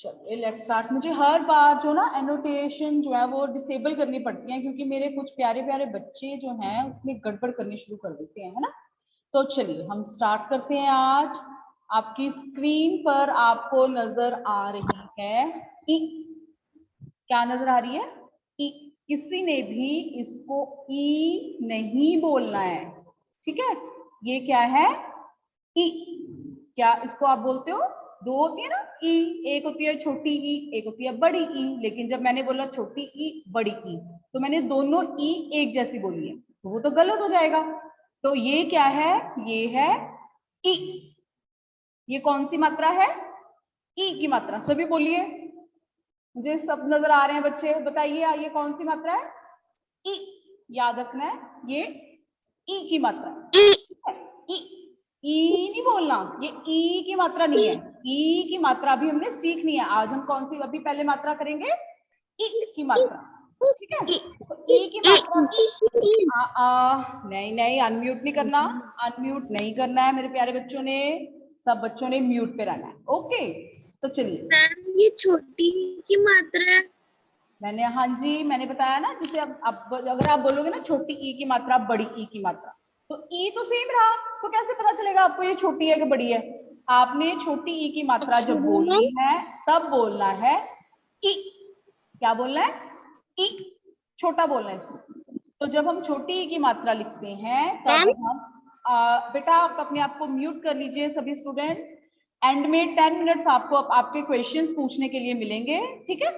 चलिए let's start. मुझे हर बार जो ना एनोटेशन जो है वो डिसेबल करनी पड़ती है क्योंकि मेरे कुछ प्यारे प्यारे बच्चे जो हैं उसमें गड़बड़ करनी शुरू कर देते हैं, है ना। तो चलिए हम स्टार्ट करते हैं। आज आपकी स्क्रीन पर आपको नजर आ रही है ई। क्या नजर आ रही है? ई। किसी ने भी इसको ई नहीं बोलना है, ठीक है। ये क्या है? ई। क्या इसको आप बोलते हो? दो होती है ना ई, एक होती है छोटी ई, एक होती है बड़ी ई। लेकिन जब मैंने बोला छोटी ई बड़ी ई तो मैंने दोनों ई एक जैसी बोली है, तो वो तो गलत हो जाएगा। तो ये क्या है? ये है ई। ये कौन सी मात्रा है? ई की मात्रा। सभी बोलिए, मुझे सब नजर आ रहे हैं बच्चे, बताइए ये कौन सी मात्रा है? ई। याद रखना है ये ई की मात्रा है। ई। ई नहीं बोलना, ये ई की मात्रा नहीं है। ई की मात्रा भी हमने सीखनी है। आज हम कौन सी अभी पहले मात्रा करेंगे? ई की मात्रा, ठीक है। तो ई की मात्रा नहीं नहीं, अनम्यूट नहीं करना, अनम्यूट नहीं करना है मेरे प्यारे बच्चों ने। सब बच्चों ने म्यूट पे रहना है, ओके। तो चलिए, मैम ये छोटी की मात्रा है। मैंने, हाँ जी मैंने बताया ना, जैसे अब अगर आप बोलोगे ना छोटी ई की मात्रा बड़ी ई की मात्रा, तो ई तो सेम रहा, तो कैसे पता चलेगा आपको ये छोटी है कि बड़ी है? आपने छोटी ई की मात्रा जब बोलनी है तब बोलना है ई। क्या बोलना है? ई। छोटा बोलना है इसमें। तो जब हम छोटी ई की मात्रा लिखते हैं तब हम बेटा आप अपने आप को म्यूट कर लीजिए सभी स्टूडेंट्स। एंड में 10 मिनट्स आपको आपके क्वेश्चंस पूछने के लिए मिलेंगे, ठीक है।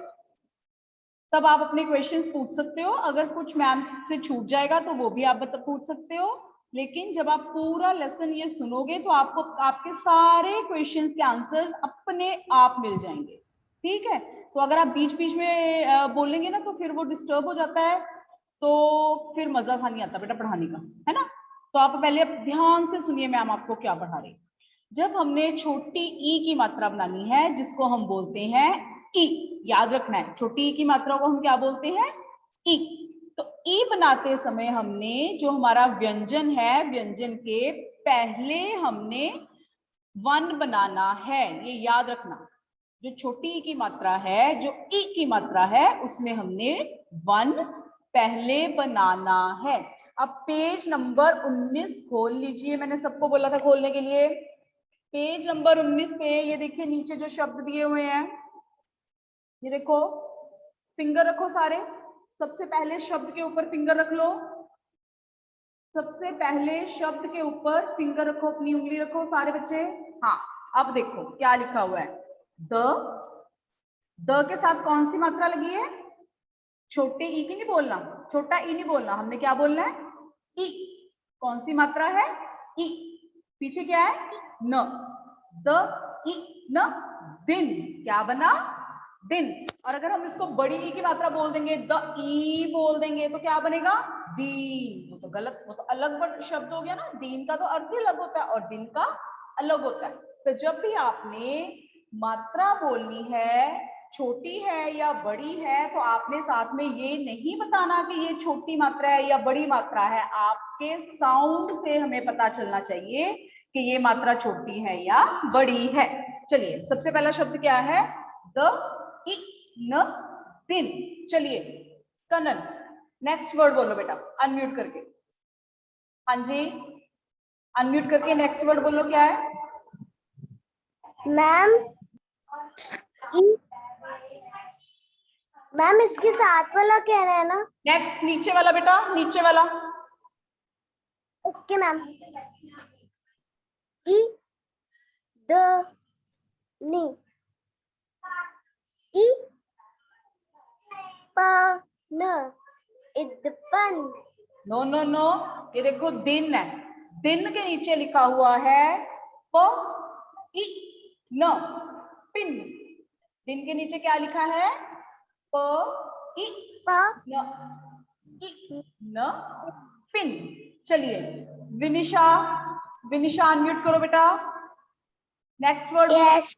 तब आप अपने क्वेश्चंस पूछ सकते हो। अगर कुछ मैम से छूट जाएगा तो वो भी आप पूछ सकते हो। लेकिन जब आप पूरा लेसन ये सुनोगे तो आपको आपके सारे क्वेश्चंस के आंसर्स अपने आप मिल जाएंगे, ठीक है। तो अगर आप बीच बीच में बोलेंगे ना तो फिर वो डिस्टर्ब हो जाता है, तो फिर मजा सा नहीं आता बेटा पढ़ाने का, है ना। तो आप पहले ध्यान से सुनिए मैम आपको क्या पढ़ा रही। जब हमने छोटी ई की मात्रा बनानी है जिसको हम बोलते हैं ई, याद रखना है छोटी ई की मात्रा को हम क्या बोलते हैं? ई। तो ई बनाते समय हमने जो हमारा व्यंजन है, व्यंजन के पहले हमने वन बनाना है, ये याद रखना। जो छोटी ई की मात्रा है, जो ई की मात्रा है, उसमें हमने वन पहले बनाना है। अब पेज नंबर 19 खोल लीजिए, मैंने सबको बोला था खोलने के लिए। पेज नंबर 19 पे ये देखिए नीचे जो शब्द दिए हुए हैं, ये देखो, फिंगर रखो सारे। सबसे पहले शब्द के ऊपर फिंगर रख लो। सबसे पहले शब्द के ऊपर फिंगर रखो, अपनी उंगली रखो सारे बच्चे। हाँ, अब देखो क्या लिखा हुआ है। द के साथ कौन सी मात्रा लगी है? छोटे ई की नहीं बोलना, छोटा ई नहीं बोलना, हमने क्या बोलना है? ई। कौन सी मात्रा है? ई। पीछे क्या है? न। द ई न, दिन। क्या बना? दिन। और अगर हम इसको बड़ी ई की मात्रा बोल देंगे, द ई बोल देंगे, तो क्या बनेगा? दीन। वो तो गलत, वो तो अलग शब्द हो गया ना। दीन का तो अर्थ ही अलग होता है और दिन का अलग होता है। तो जब भी आपने मात्रा बोलनी है, छोटी है या बड़ी है, तो आपने साथ में ये नहीं बताना कि ये छोटी मात्रा है या बड़ी मात्रा है। आपके साउंड से हमें पता चलना चाहिए कि ये मात्रा छोटी है या बड़ी है। चलिए, सबसे पहला शब्द क्या है? द ई न, दिन। चलिए कनन, नेक्स्ट वर्ड बोलो बेटा, अनम्यूट करके। हाँ जी, अनम्यूट करके नेक्स्ट वर्ड बोलो, क्या है? मैम मैम इसके साथ वाला कह रहे हैं ना? नेक्स्ट नीचे वाला बेटा, नीचे वाला। Okay ma'am. ई द नी, ई प न, इदपन। नो नो नो, ये देखो दिन है, दिन के नीचे लिखा हुआ है प ई न, पिन। दिन के नीचे क्या लिखा है? प ई प न, ई न, पिन। चलिए विनिशा, विनिशा अनम्यूट करो बेटा। नेक्स्ट वर्ड बोलो। यस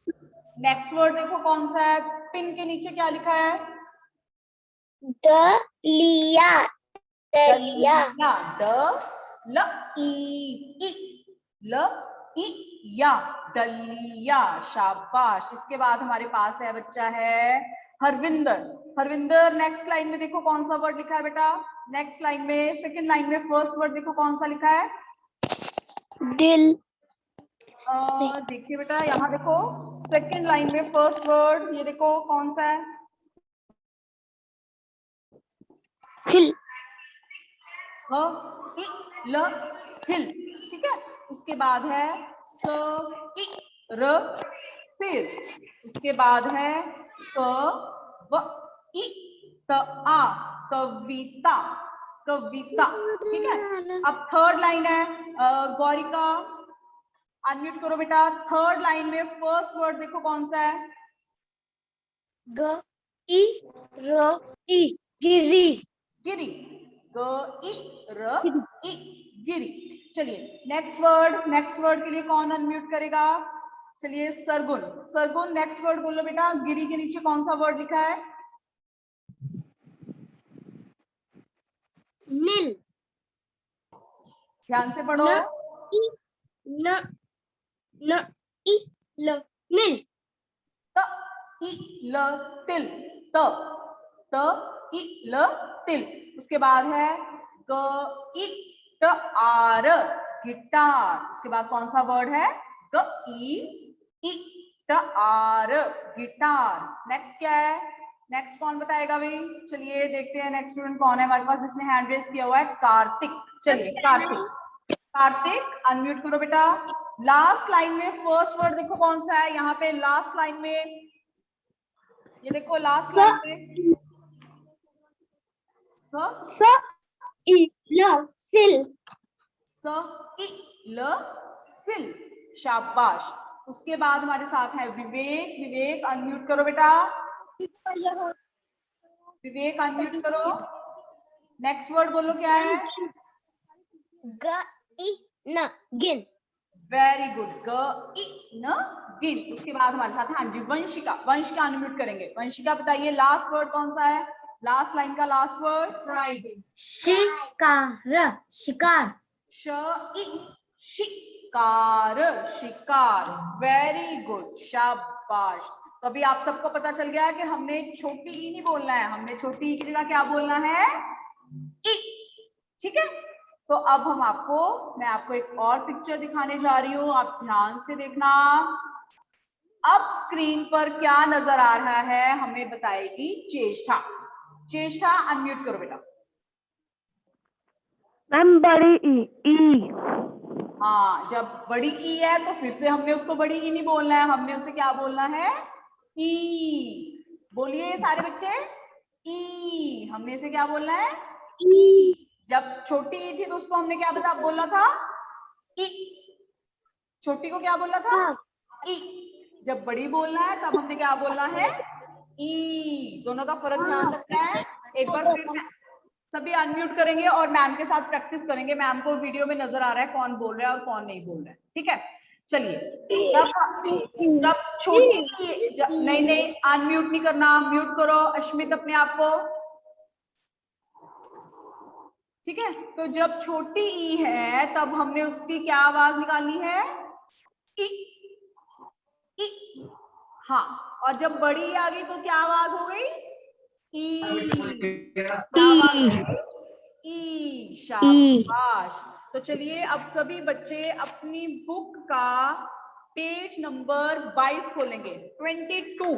नेक्स्ट वर्ड देखो कौन सा है? पिन के नीचे क्या लिखा है? दलिया, दलिया। द ल ई, ल या, डलिया, शाबाश। इसके बाद हमारे पास है बच्चा है हरविंदर। हरविंदर नेक्स्ट लाइन में देखो कौन सा वर्ड लिखा है बेटा, नेक्स्ट लाइन में, सेकंड लाइन में फर्स्ट वर्ड देखो कौन सा लिखा है। दिल। देखिए बेटा यहाँ देखो सेकंड लाइन में फर्स्ट वर्ड, ये देखो कौन सा है, हिल। ल, हिल, ठीक है। उसके बाद है स, इ, र, सिर। उसके बाद है क, व, इ, त, आ, कविता, कविता, ठीक है। अब थर्ड लाइन है, गौरिका अनम्यूट करो बेटा। थर्ड लाइन में फर्स्ट वर्ड देखो कौन सा है, ग, इ, र, इ, गिरी। गिरी, ग, इ, र, इ, गिरी। चलिए नेक्स्ट वर्ड के लिए कौन अनम्यूट करेगा, चलिए सरगुन। सरगुन नेक्स्ट वर्ड बोलो बेटा, गिरी के नीचे कौन सा वर्ड लिखा है, नील। ध्यान से पढ़ो। न, न, इ, ल, नील। त, इ, ल, तिल, त, त, इ, ल, तिल। उसके बाद है ग, इ, ट, आर, गिटार। उसके बाद कौन सा वर्ड है, ग, इ, ट, आर, गिटार। नेक्स्ट क्या है, नेक्स्ट कौन बताएगा भाई, चलिए देखते हैं नेक्स्ट स्टूडेंट कौन है हमारे पास जिसने हैंड रेस किया हुआ है, कार्तिक। चलिए कार्तिक, कार्तिक अनम्यूट करो बेटा। लास्ट लाइन में फर्स्ट वर्ड देखो कौन सा है, यहाँ पे लास्ट लाइन में, ये देखो लास्ट लाइन में स, इ, ल, सिल। स, इ, ल, सिल, शाबाश। उसके बाद हमारे साथ है विवेक। विवेक अनम्यूट करो बेटा, विवेक अनम्यूट करो। नेक्स्ट वर्ड बोलो क्या है, ग, इ, न, गिन। वेरी गुड, ग, इ, न, गिन। उसके बाद हमारे साथ है हाँ जी वंशिका। वंशिका अनम्यूट करेंगे। वंशिका बताइए लास्ट वर्ड कौन सा है, लास्ट लाइन का लास्ट वर्ड, फ्राइडे, शिकार, शिकार। श, इ, शिकार, शिकार, वेरी गुड, शाबाश। तो अभी आप सबको पता चल गया कि हमने छोटी ई नहीं बोलना है, हमने छोटी ई की जगह क्या बोलना है, ई, ठीक है। तो अब मैं आपको एक और पिक्चर दिखाने जा रही हूँ, आप ध्यान से देखना। अब स्क्रीन पर क्या नजर आ रहा है हमें बताएगी चेष्टा। चेष्टा अनम्यूट करो बेटा। मैम बड़ी ई। हाँ, जब बड़ी ई है तो फिर से हमने उसको बड़ी ई नहीं बोलना है, हमने उसे क्या बोलना है, ई। बोलिए सारे बच्चे, ई। हमने इसे क्या बोलना है, ई। जब छोटी ई थी तो उसको हमने क्या बोला था, ई। छोटी को क्या बोला था, ई। जब बड़ी बोलना है तब हमने क्या बोलना है, ई। दोनों का फर्क ध्यान रखना है। एक बार फिर से सभी अनम्यूट करेंगे और मैम के साथ प्रैक्टिस करेंगे। मैम को वीडियो में नजर आ रहा है कौन बोल रहा है और कौन नहीं बोल रहा है, ठीक है। चलिए जब छोटी नहीं नहीं अनम्यूट नहीं करना, म्यूट करो अश्मित अपने आप को, ठीक है। तो जब छोटी ई है तब हमने उसकी क्या आवाज निकालनी है, ई, ई। हाँ, और जब बड़ी ई आ गई तो क्या आवाज हो गई, ई। क्या आवाज हो गई, ई, शाबाश। तो चलिए अब सभी बच्चे अपनी बुक का पेज नंबर 22 खोलेंगे, 22,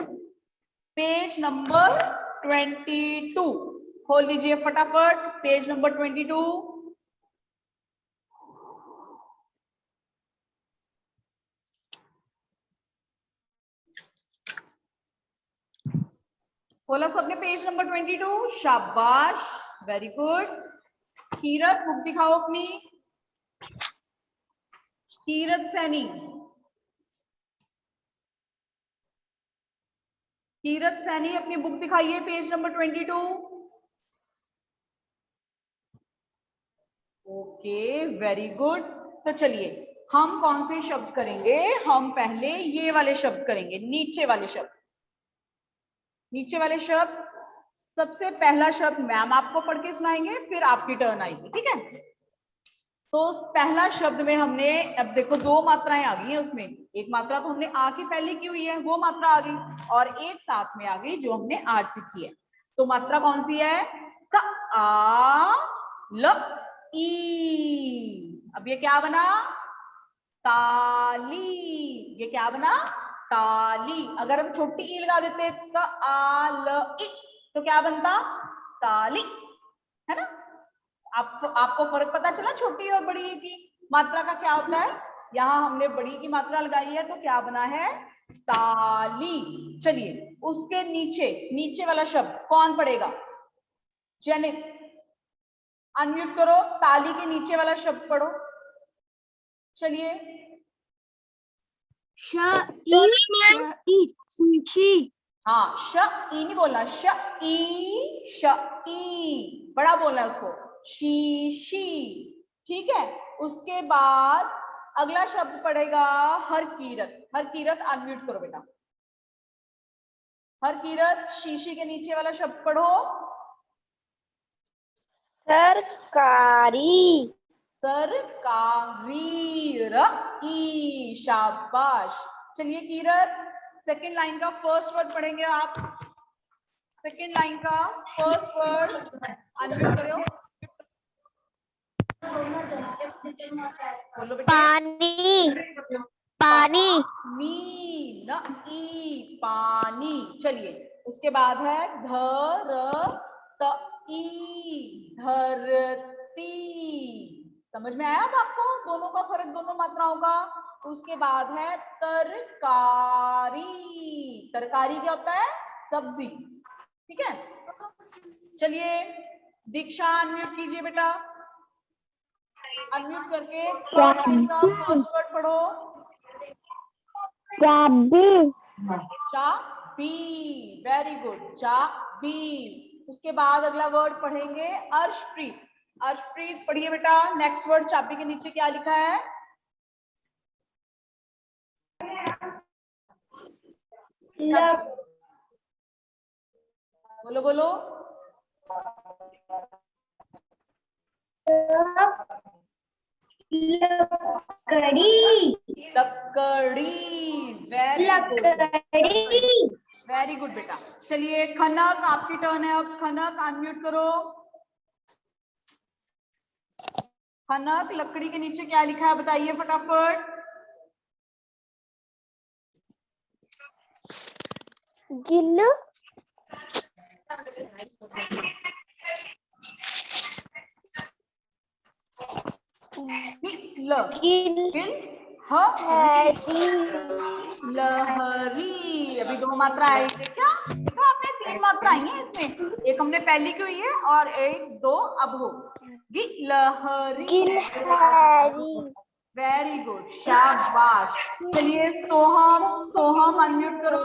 पेज नंबर 22 खोल लीजिए फटाफट, पेज नंबर 22। खोला सबने पेज नंबर 22, शाबाश, वेरी गुड। कीरत बुक दिखाओ अपनी, कीरत सैनी, कीरत सैनी अपनी बुक दिखाइए page number 22। Okay very good. तो चलिए हम कौन से शब्द करेंगे, हम पहले ये वाले शब्द करेंगे, नीचे वाले शब्द। नीचे वाले शब्द, सबसे पहला शब्द मैम आपको पढ़ के सुनाएंगे, फिर आपकी टर्न आएगी, ठीक है। तो पहला शब्द में हमने, अब देखो दो मात्राएं आ गई हैं उसमें, एक मात्रा तो हमने आ की पहले की हुई है, वो मात्रा आ गई, और एक साथ में आ गई जो हमने आज सीखी है। तो मात्रा कौन सी है? क आ ल ई। अब ये क्या बना? ताली। ये क्या बना? ताली। अगर हम छोटी ई लगा देते क आ ल ई तो क्या बनता? ताली, है ना? आपको फर्क पता चला छोटी और बड़ी ई की मात्रा का क्या होता है? यहाँ हमने बड़ी की मात्रा लगाई है तो क्या बना है? ताली। चलिए उसके नीचे, नीचे वाला शब्द कौन पढ़ेगा? जेनित, अनम्यूट करो, ताली के नीचे वाला शब्द पढ़ो। चलिए। हाँ, श ई नहीं बोलना, श ई बड़ा बोलना है उसको, शीशी। ठीक है, उसके बाद अगला शब्द पड़ेगा हर कीरत। हर कीरत अनम्यूट करो बेटा। हर कीरत, शीशी के नीचे वाला शब्द पढ़ो। सरकारी। सरकारी, र ई, शाबाश। चलिए कीरत, सेकंड लाइन का फर्स्ट वर्ड पढ़ेंगे आप। सेकंड लाइन का फर्स्ट वर्ड अनम्यूट करो, बोलो बेटा। पानी। पानी। नी, न ई, पानी। चलिए उसके बाद है धरती। समझ में आया अब आपको दोनों का फर्क, दोनों मात्राओं का? उसके बाद है तरकारी। तरकारी क्या होता है? सब्जी। ठीक है, चलिए दीक्षा अनम्यूट कीजिए बेटा। अनम्यूट करके थर्ड लाइन का फर्स्ट वर्ड पढ़ो। चाबी। चाबी, वेरी गुड, चाबी। उसके बाद अगला वर्ड पढ़ेंगे अर्शप्रीत। अर्शप्रीत पढ़िए बेटा, नेक्स्ट वर्ड चाबी के नीचे क्या लिखा है? बोलो बोलो। लकड़ी। लकड़ी, वेरी गुड, वेरी गुड बेटा। चलिए खनक, आपकी टर्न है अब। खनक अनम्यूट करो। खनक, लकड़ी के नीचे क्या लिखा है बताइए फटाफट। गिल। लहरी। अभी दो मात्रा आई, देखा देखा आपने? तीन मात्रा आई है इसमें, एक हमने पहली की हुई है और एक दो अब हो। गिलहरी, वेरी गुड, शाबाश। चलिए सोहम, सोहम अनम्यूट करो।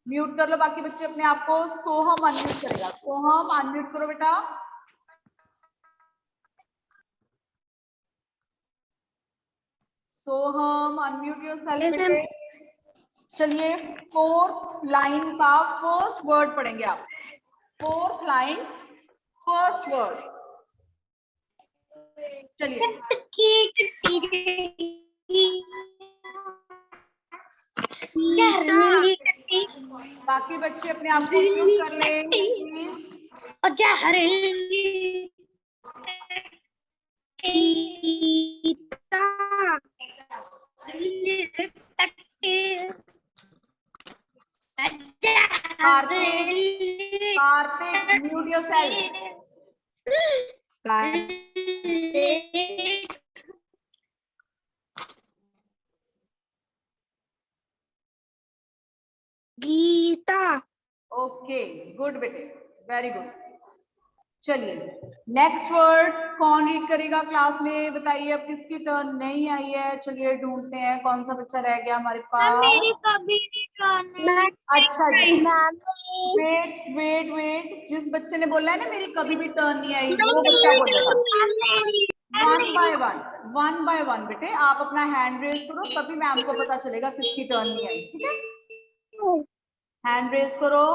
म्यूट कर लो बाकी बच्चे अपने आप को। सोहम अनम्यूट करेगा। सोहम अनम्यूट करो बेटा। सोहम अनम्यूट योरसेल्फ बेटे। चलिए फोर्थ लाइन का फर्स्ट वर्ड पढ़ेंगे आप। फोर्थ लाइन फर्स्ट वर्ड, चलिए। बाकी बच्चे अपने आप को म्यूट कर ले please. Kartik, Kartik mute yourself. Geeta. Okay good बेटे, वेरी गुड। चलिए नेक्स्ट वर्ड कौन रीड करेगा क्लास में बताइए? अब किसकी टर्न नहीं आई है? चलिए ढूंढते हैं कौन सा बच्चा रह गया हमारे पास। मेरी कभी नहीं। अच्छा जी, वेट वेट वेट, जिस बच्चे ने बोला है ना मेरी कभी भी टर्न नहीं आई, वो बच्चा बोलेगा। वन बाय वन बेटे, आप अपना हैंड रेज करो तभी मैम को पता चलेगा किसकी टर्न नहीं आई। ठीक है, हैंड रेज करो।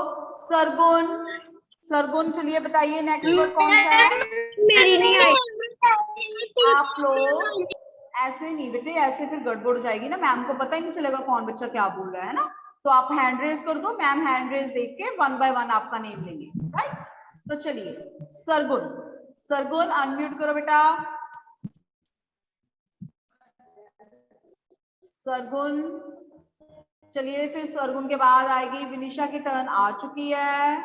सरगुन, सरगुन चलिए बताइए नेक्स्ट वर्ड कौन सा है? मेरी नहीं आई। आप लोग ऐसे नहीं बेटे, ऐसे फिर गड़बड़ हो जाएगी ना, मैम को पता ही नहीं चलेगा कौन बच्चा क्या बोल रहा है ना। तो आप हैंड रेज कर दो, मैम हैंड रेज देख के 1 बाय 1 आपका नेम लेंगे, राइट। तो चलिए सरगुन, सरगुन अनम्यूट करो बेटा। सरगुन, चलिए फिर सरगुन के बाद आएगी विनिशा की टर्न, आ चुकी है,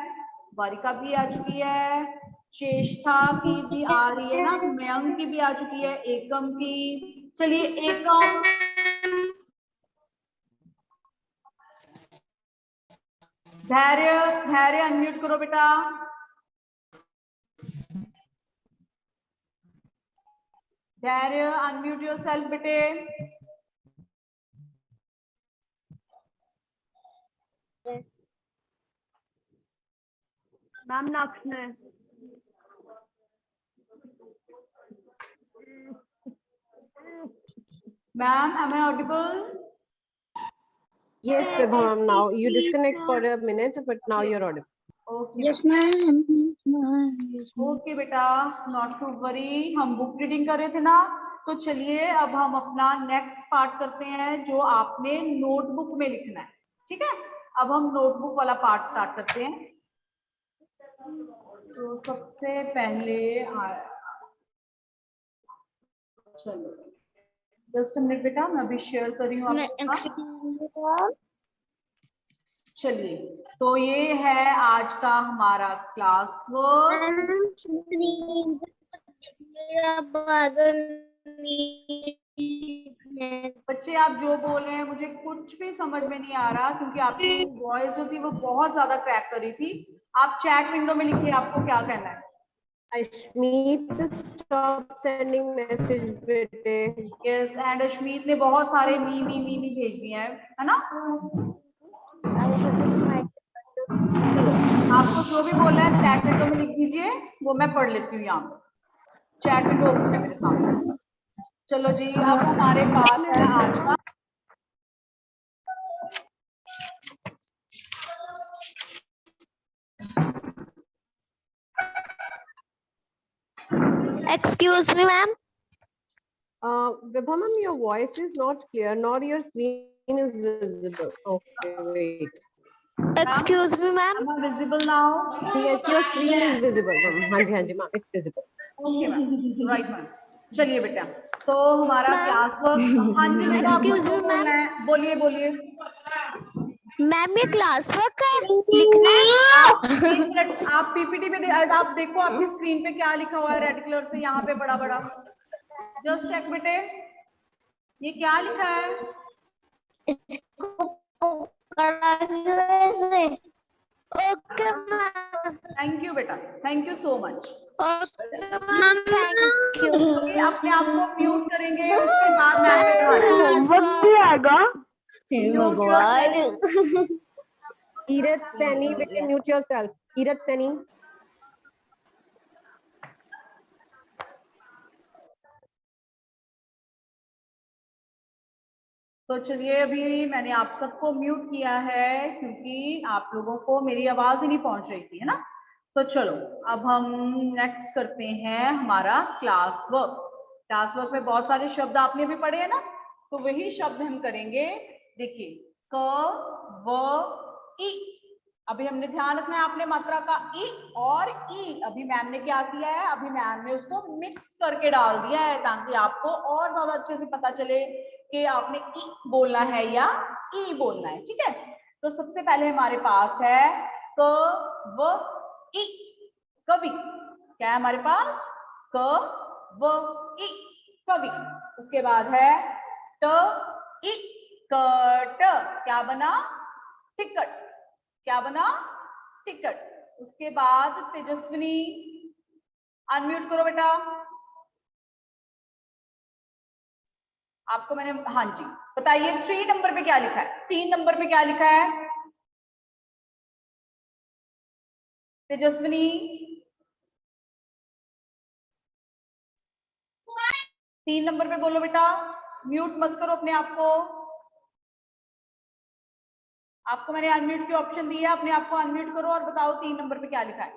वारिका भी आ चुकी है, चेष्टा की भी आ रही है ना, मयंक की भी आ चुकी है, एकम की। चलिए एकम, धैर्य, धैर्य अनम्यूट करो बेटा। धैर्य अनम्यूट योरसेल्फ बेटे। Ma'am Lakshman ma'am am I audible? Yes, Vibha, now you disconnect for a minute, but now you're audible. Okay, yes ma'am okay बेटा, नॉट टू वरी। हम बुक रीडिंग कर रहे थे ना, तो चलिए अब हम अपना नेक्स्ट पार्ट करते हैं जो आपने नोटबुक में लिखना है, ठीक है। अब हम नोटबुक वाला पार्ट स्टार्ट करते हैं। तो सबसे पहले चलो जस्ट मिनट बेटा, मैं अभी शेयर कर रही हूँ आपके साथ। चलिए, तो ये है आज का हमारा क्लास वर्क। बच्चे आप जो बोल रहे हैं मुझे कुछ भी समझ में नहीं आ रहा, क्योंकि आपकी वॉइस जो थी वो बहुत ज्यादा क्रैक कर रही थी। आप चैट विंडो में लिखिए आपको क्या कहना है। Ashmeet, stop sending message, bete. Yes, and Ashmeet ने बहुत सारे मी भेज दिए हैं, है ना। आपको जो भी बोलना है चैट विंडो में लिख दीजिए, वो मैं पढ़ लेती हूँ यहाँ पे। चैट विंडो ओपन है मेरे सामने। चलो जी, अब हमारे पास है आज का Excuse me, ma'am. Vibha, ma'am, your voice is not clear, nor your screen is visible. Okay, wait. Excuse me, ma'am. Am I visible now? Yes, your screen is visible, ma'am. हाँ जी, ma'am, it's visible. Okay ma'am, right ma'am. चलिए बेटा, तो हमारा Ma'am. Class work, हाँ जी बेटा, आपको Excuse जो me, बोलना ma'am. है बोलिए बोलिए। मैम ये क्लास वर्क है लिखना है। आप पीपीटी में आप देखो आपकी स्क्रीन पे क्या लिखा हुआ है रेड कलर से, यहाँ पे बड़ा बड़ा, जस्ट चेक बेटे, ये क्या लिखा है। Okay ma'am. थैंक यू बेटा, thank you so much. Okay ma'am, thank you. अपने आप को म्यूट करेंगे, उसके बाद मैम पे ध्यान Kirat Seni, bete, mute yourself. Kirat Seni. तो चलिए, अभी मैंने आप सबको म्यूट किया है क्योंकि आप लोगों को मेरी आवाज ही नहीं पहुंच रही थी, है ना। तो चलो अब हम नेक्स्ट करते हैं हमारा क्लास वर्क। क्लास वर्क में बहुत सारे शब्द आपने भी पढ़े हैं ना, तो वही शब्द हम करेंगे। देखिए, क व ई, अभी हमने ध्यान रखना है आपने मात्रा का ई और ई। अभी मैम ने क्या किया है, अभी मैम ने उसको मिक्स करके डाल दिया है ताकि आपको और ज्यादा अच्छे से पता चले कि आपने ई बोलना है या ई बोलना है, ठीक है। तो सबसे पहले हमारे पास है क व ई, कवि। क्या है हमारे पास, क व ई, कवि। उसके बाद है ट ई, कट। क्या बना, टिकट। क्या बना, टिकट। उसके बाद तेजस्विनी, अनम्यूट करो बेटा। आपको मैंने, हाँ जी बताइए 3 नंबर पे क्या लिखा है, 3 नंबर पे क्या लिखा है तेजस्विनी। 3 नंबर पे बोलो बेटा, म्यूट मत करो अपने आप को। आपको मैंने अनम्यूट की ऑप्शन दी है, अपने आप को अनम्यूट करो और बताओ 3 नंबर पे क्या लिखा है।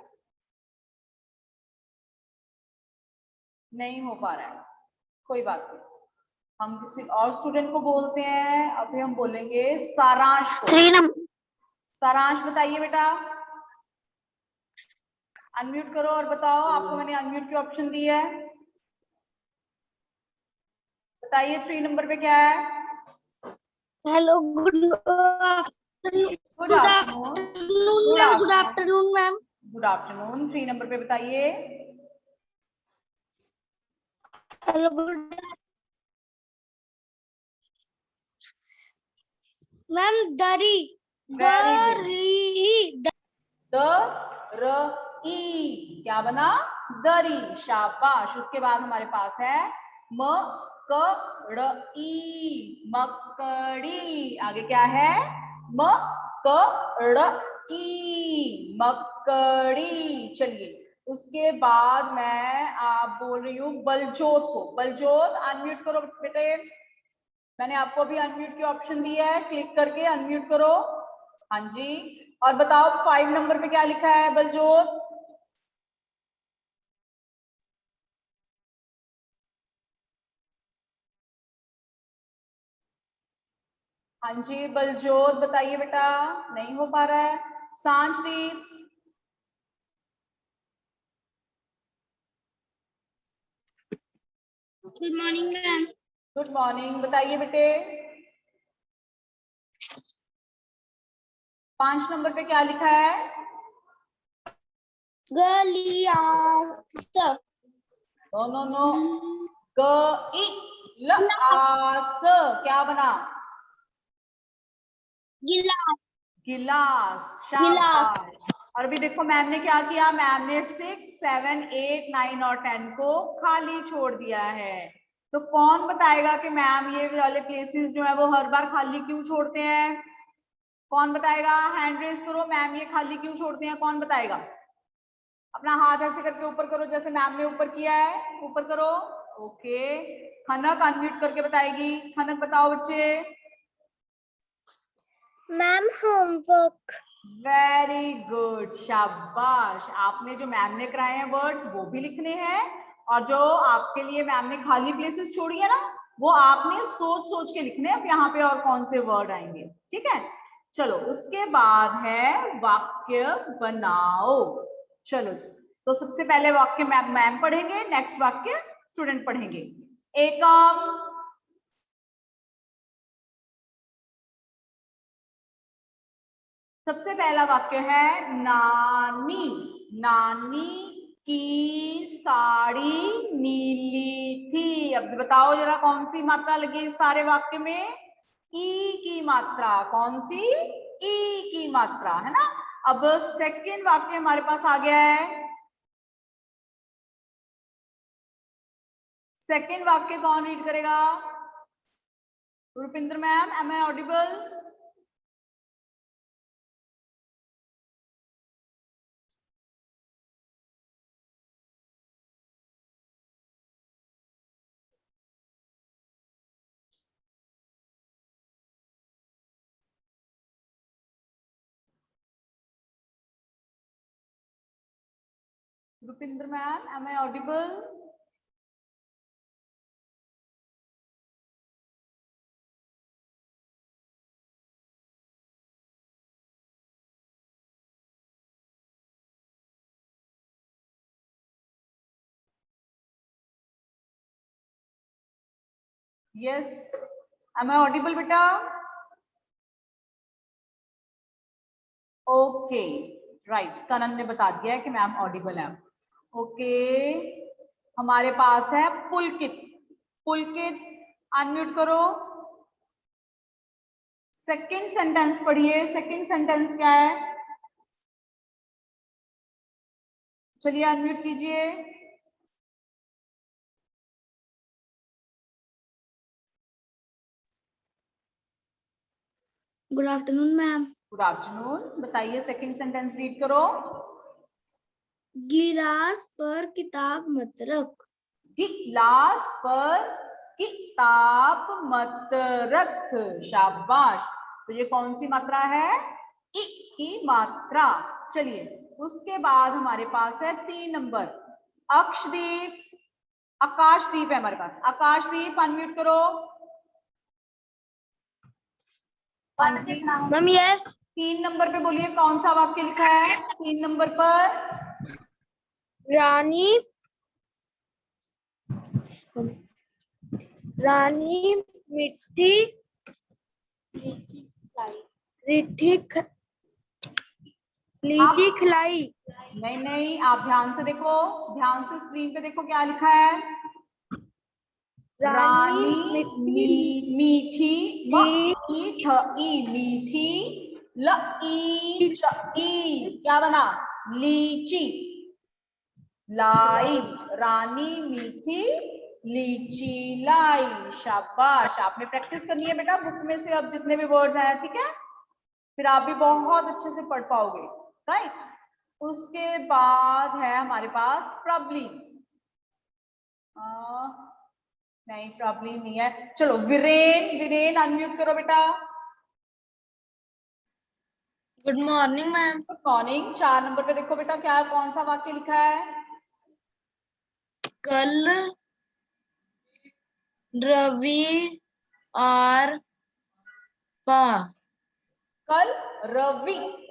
नहीं हो पा रहा है, कोई बात नहीं, हम किसी और स्टूडेंट को बोलते हैं। अभी हम बोलेंगे सारांश को। 3 नंबर। सारांश बताइए बेटा, अनम्यूट करो और बताओ। आपको मैंने अनम्यूट की ऑप्शन दी है, बताइए 3 नंबर पे क्या है। Hello, good good afternoon. Good ma'am, good afternoon. Afternoon ma'am. Good afternoon. 3 number पे बताइए। Hello, good ma'am. दरी। Very good. दरी। द र ई क्या बना, दरी। शाबाश। उसके बाद हमारे पास है म क ड़ ई, मकड़ी। आगे क्या है, म क ड़ ई, मकड़ी। चलिए, उसके बाद मैं आप बोल रही हूँ बलजोत को। बलजोत अनम्यूट करो बेटे, मैंने आपको भी अनम्यूट की ऑप्शन दी है, क्लिक करके अनम्यूट करो। हाँ जी, और बताओ 5 नंबर पे क्या लिखा है बलजोत। हाँ जी बलजोत बताइए बेटा, नहीं हो पा रहा है। Sanchdeep. Good morning ma'am. Good morning, बताइए बेटे 5 नंबर पे क्या लिखा है। गलियास। नो नो नो, ग इ ल आस क्या बना, गिलास। गिलास। गिलास। शाबाश। और अभी देखो मैम ने क्या किया, मैम ने 6, 7, 8, 9 और 10 को खाली छोड़ दिया है। तो कौन बताएगा कि मैम ये वाले प्लेसेस जो है वो हर बार खाली क्यों छोड़ते हैं। कौन बताएगा, हैंड रेज करो, मैम ये खाली क्यों छोड़ते हैं, कौन बताएगा। अपना हाथ ऐसे करके ऊपर करो, जैसे मैम ने ऊपर किया है, ऊपर करो। ओके, खनक अनम्यूट करके बताएगी। खनक बताओ बच्चे। Ma'am, homework. वेरी गुड, शाबाश। आपने जो मैम ने कराए हैं वर्ड्स वो भी लिखने हैं, और जो आपके लिए मैम ने खाली प्लेसेस छोड़ी है ना, वो आपने सोच सोच के लिखने हैं। अब यहाँ पे और कौन से वर्ड आएंगे, ठीक है। चलो, उसके बाद है वाक्य बनाओ। चलो जी, तो सबसे पहले वाक्य मैम पढ़ेंगे, नेक्स्ट वाक्य स्टूडेंट पढ़ेंगे। एकम। सबसे पहला वाक्य है नानी। नानी की साड़ी नीली थी। अब बताओ जरा कौन सी मात्रा लगी इस सारे वाक्य में, ई की मात्रा। कौन सी, ई की मात्रा, है ना। अब सेकंड वाक्य हमारे पास आ गया है। सेकंड वाक्य कौन रीड करेगा, Rupinder ma'am, am I audible. Rupinder ma'am, am I audible. Yes, am I audible बेटा। ओके, राइट, कनन ने बता दिया है कि मैम ऑडिबल है। ओके, हमारे पास है पुलकित। पुलकित अनम्यूट करो। सेकंड सेंटेंस पढ़िए। सेकंड सेंटेंस क्या है, चलिए अनम्यूट कीजिए। Good afternoon ma'am. Good afternoon, बताइए सेकंड सेंटेंस रीड करो। गिलास पर किताब मत रख। गिलास पर किताब मत रख। शाबाश। तो ये कौन सी मात्रा है, इ की मात्रा। चलिए, उसके बाद हमारे पास है 3 नंबर, अक्षदीप। आकाशदीप है हमारे पास। आकाशदीप अनम्यूट करो। हाँ जी, मैम यस। 3 नंबर पे बोलिए कौन सा वाक्य लिखा है 3 नंबर पर। रानी मिट्टी लीची खिलाई। नहीं नहीं, आप ध्यान से देखो, ध्यान से स्क्रीन पे देखो क्या लिखा है। रानी मीठी मीठी क्या बना, लीची लाई। रानी मीठी लीची लाई। शाबाश, आपने प्रैक्टिस करनी है बेटा बुक में से अब जितने भी वर्ड्स आए, ठीक है, फिर आप भी बहुत अच्छे से पढ़ पाओगे, राइट। उसके बाद है हमारे पास प्रॉब्ली। नहीं प्रॉब्ली नहीं है, चलो वीरेन। वीरेन अनम्यूट करो बेटा। Good morning ma'am. Good morning. 4 number पे देखो बेटा, क्या कौन सा वाक्य लिखा है। कल रवि और कल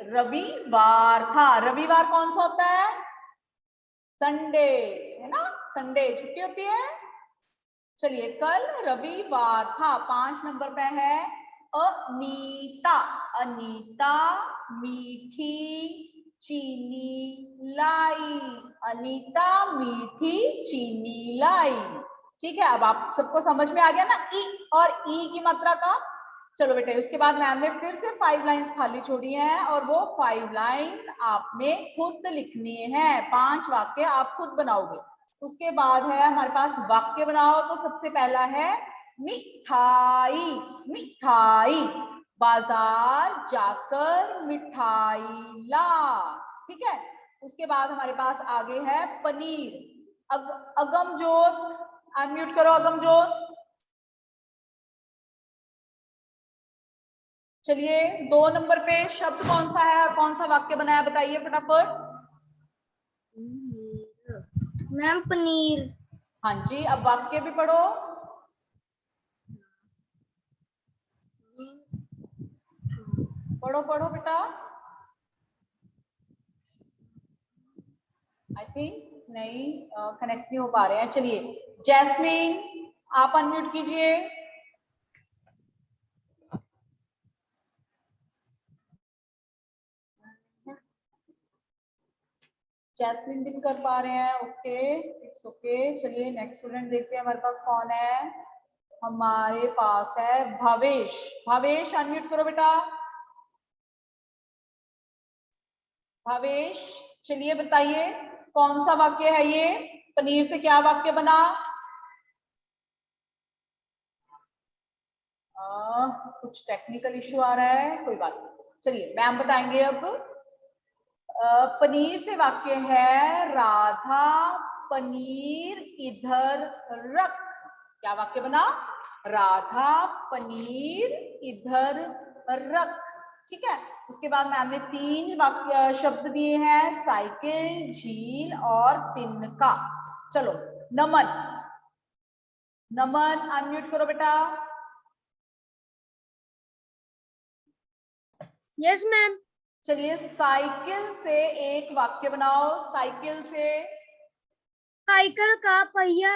रविवार था। रविवार कौन सा होता है, संडे, है ना, संडे छुट्टी होती है। चलिए, कल रविवार था। 5 नंबर पे है अनीता। अनीता मीठी चीनी लाई। अनीता मीठी चीनी लाई। ठीक है, अब आप सबको समझ में आ गया ना ई और ई की मात्रा का। चलो बेटे, उसके बाद मैम ने फिर से 5 लाइंस खाली छोड़ी हैं और वो 5 लाइंस आपने खुद लिखनी है। 5 वाक्य आप खुद बनाओगे। उसके बाद है हमारे पास वाक्य बनाओ। तो सबसे पहला है मिठाई। मिठाई, बाजार जाकर मिठाई ला। ठीक है, उसके बाद हमारे पास आगे है पनीर। अगमजोत अनम्यूट करो। अगमजोत। चलिए, 2 नंबर पे शब्द कौन सा है और कौन सा वाक्य बनाया, बताइए फटाफट। मैम पनीर। हाँ जी, अब वाक्य भी पढ़ो। पढ़ो पढ़ो बेटा। आई थिंक नहीं कनेक्ट नहीं हो पा रहे हैं। चलिए, जैस्मीन आप अनम्यूट कीजिए। जैस्मिन भी नहीं कर पा रहे हैं। Okay, it's okay. चलिए, नेक्स्ट स्टूडेंट देखते हैं हमारे पास कौन है। हमारे पास है भावेश। भावेश अनम्यूट करो बेटा। भावेश, चलिए बताइए कौन सा वाक्य है ये। पनीर से क्या वाक्य बना। कुछ टेक्निकल इश्यू आ रहा है, कोई बात नहीं। चलिए, मैम बताएंगे अब। पनीर से वाक्य है राधा पनीर इधर रख। क्या वाक्य बना, राधा पनीर इधर रख। ठीक है, उसके बाद मैम ने 3 वाक्य शब्द दिए हैं, साइकिल, झील और तिनका। चलो, नमन। नमन अनम्यूट करो बेटा। Yes ma'am. चलिए, साइकिल से एक वाक्य बनाओ। साइकिल से। साइकिल का पहिया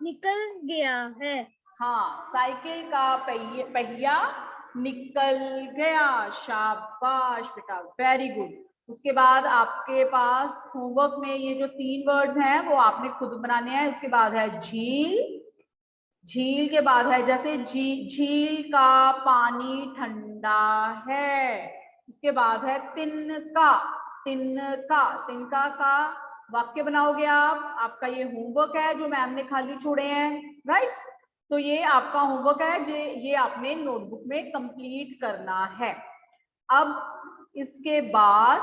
निकल गया है। हाँ, साइकिल का पहिया निकल गया। शाबाश बेटा, वेरी गुड। उसके बाद आपके पास होमवर्क में ये जो 3 वर्ड्स हैं वो आपने खुद बनाने हैं। उसके बाद है झील। झील के बाद है जैसे झील का पानी ठंडा है। उसके बाद है तिनका। तिनका, तिनका का वाक्य बनाओगे आप। आपका ये होमवर्क है जो मैम ने खाली छोड़े हैं, राइट। तो ये आपका होमवर्क है, ये आपने नोटबुक में कंप्लीट करना है। अब इसके बाद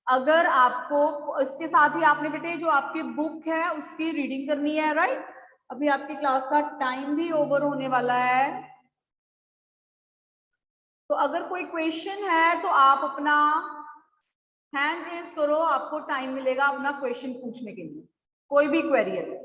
अगर आपको इसके साथ ही आपने बेटे जो आपकी बुक है उसकी रीडिंग करनी है, राइट। अभी आपकी क्लास का टाइम भी ओवर होने वाला है। तो अगर कोई क्वेश्चन है तो आप अपना हैंड रेज करो, आपको टाइम मिलेगा अपना क्वेश्चन पूछने के लिए। कोई भी क्वेरी है